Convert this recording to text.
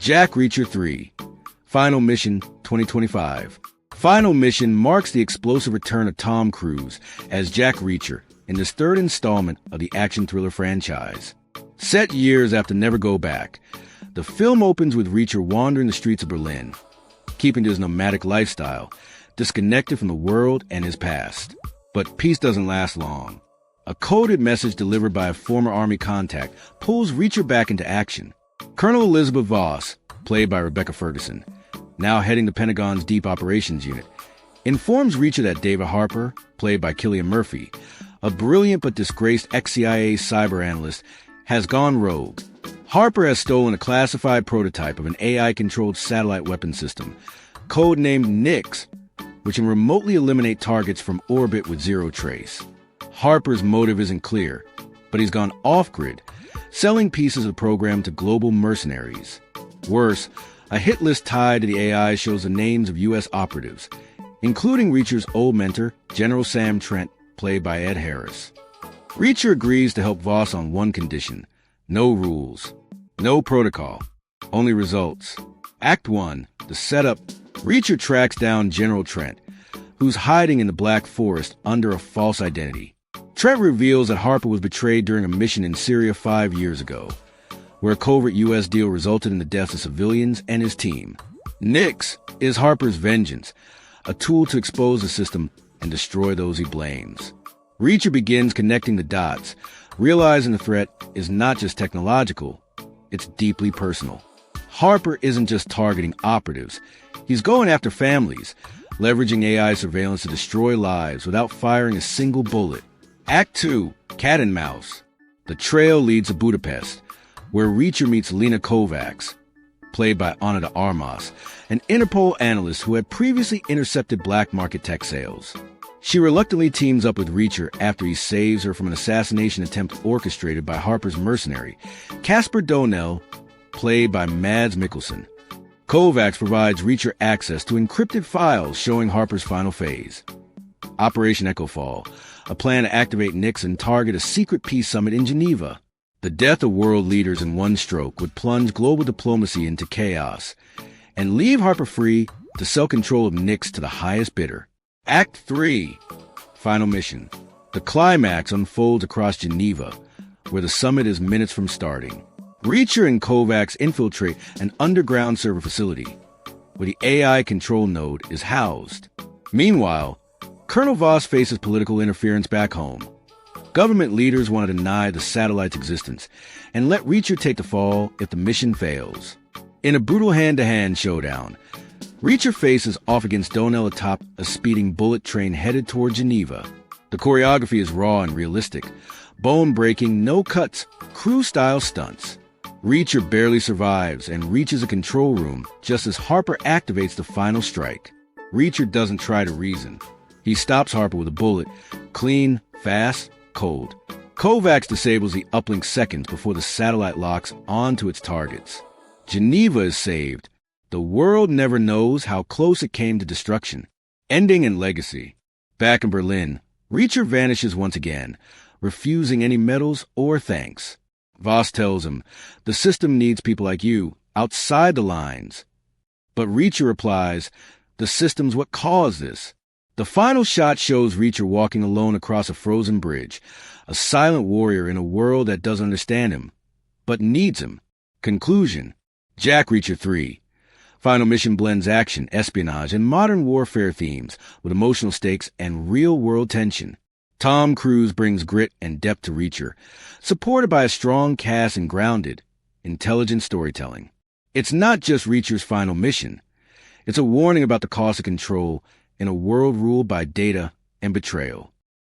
Jack Reacher 3, Final Mission 2025. Final Mission marks the explosive return of Tom Cruise as Jack Reacher in this third installment of the action thriller franchise. Set years after Never Go Back, the film opens with Reacher wandering the streets of Berlin, keeping to his nomadic lifestyle, disconnected from the world and his past. But peace doesn't last long. A coded message delivered by a former Army contact pulls Reacher back into action. Colonel Elizabeth Voss, played by Rebecca Ferguson, now heading the Pentagon's Deep Operations Unit, informs Reacher that David Harper, played by Cillian Murphy, a brilliant but disgraced ex-CIA cyber analyst, has gone rogue. Harper has stolen a classified prototype of an AI-controlled satellite weapon system, codenamed Nyx, which can remotely eliminate targets from orbit with zero trace. Harper's motive isn't clear, but he's gone off-grid, selling pieces of the program to global mercenaries. Worse, a hit list tied to the AI shows the names of U.S. operatives, including Reacher's old mentor, General Sam Trent, played by Ed Harris. Reacher agrees to help Voss on one condition: no rules, no protocol, only results. Act 1, the setup. Reacher tracks down General Trent, who's hiding in the Black Forest under a false identity. Trent reveals that Harper was betrayed during a mission in Syria 5 years ago, where a covert U.S. deal resulted in the deaths of civilians and his team. Nyx is Harper's vengeance, a tool to expose the system and destroy those he blames. Reacher begins connecting the dots, realizing the threat is not just technological, it's deeply personal. Harper isn't just targeting operatives, he's going after families, leveraging AI surveillance to destroy lives without firing a single bullet. Act 2, Cat and Mouse. The trail leads to Budapest, where Reacher meets Lena Kovacs, played by Armas, an Interpol analyst who had previously intercepted black market tech sales. She reluctantly teams up with Reacher after he saves her from an assassination attempt orchestrated by Harper's mercenary, Kasper Dohnal, played by Mads Mikkelsen. Kovacs provides Reacher access to encrypted files showing Harper's final phase. Operation Echofall, a plan to activate Nyx and target a secret peace summit in Geneva. The death of world leaders in one stroke would plunge global diplomacy into chaos and leave Harper free to sell control of Nyx to the highest bidder. Act 3, Final Mission. The climax unfolds across Geneva, where the summit is minutes from starting. Reacher and Kovacs infiltrate an underground server facility, where the AI control node is housed. Meanwhile, Colonel Voss faces political interference back home. Government leaders want to deny the satellite's existence and let Reacher take the fall if the mission fails. In a brutal hand-to-hand showdown, Reacher faces off against Dohnal atop a speeding bullet train headed toward Geneva. The choreography is raw and realistic, bone-breaking, no-cuts, crew-style stunts. Reacher barely survives and reaches a control room just as Harper activates the final strike. Reacher doesn't try to reason. He stops Harper with a bullet, clean, fast, cold. Kovacs disables the uplink seconds before the satellite locks onto its targets. Geneva is saved. The world never knows how close it came to destruction. Ending and legacy. Back in Berlin, Reacher vanishes once again, refusing any medals or thanks. Voss tells him, the system needs people like you, outside the lines. But Reacher replies, the system's what caused this. The final shot shows Reacher walking alone across a frozen bridge, a silent warrior in a world that doesn't understand him, but needs him. Conclusion. Jack Reacher 3. Final Mission blends action, espionage, and modern warfare themes with emotional stakes and real-world tension. Tom Cruise brings grit and depth to Reacher, supported by a strong cast and grounded, intelligent storytelling. It's not just Reacher's final mission. It's a warning about the cost of control in a world ruled by data and betrayal.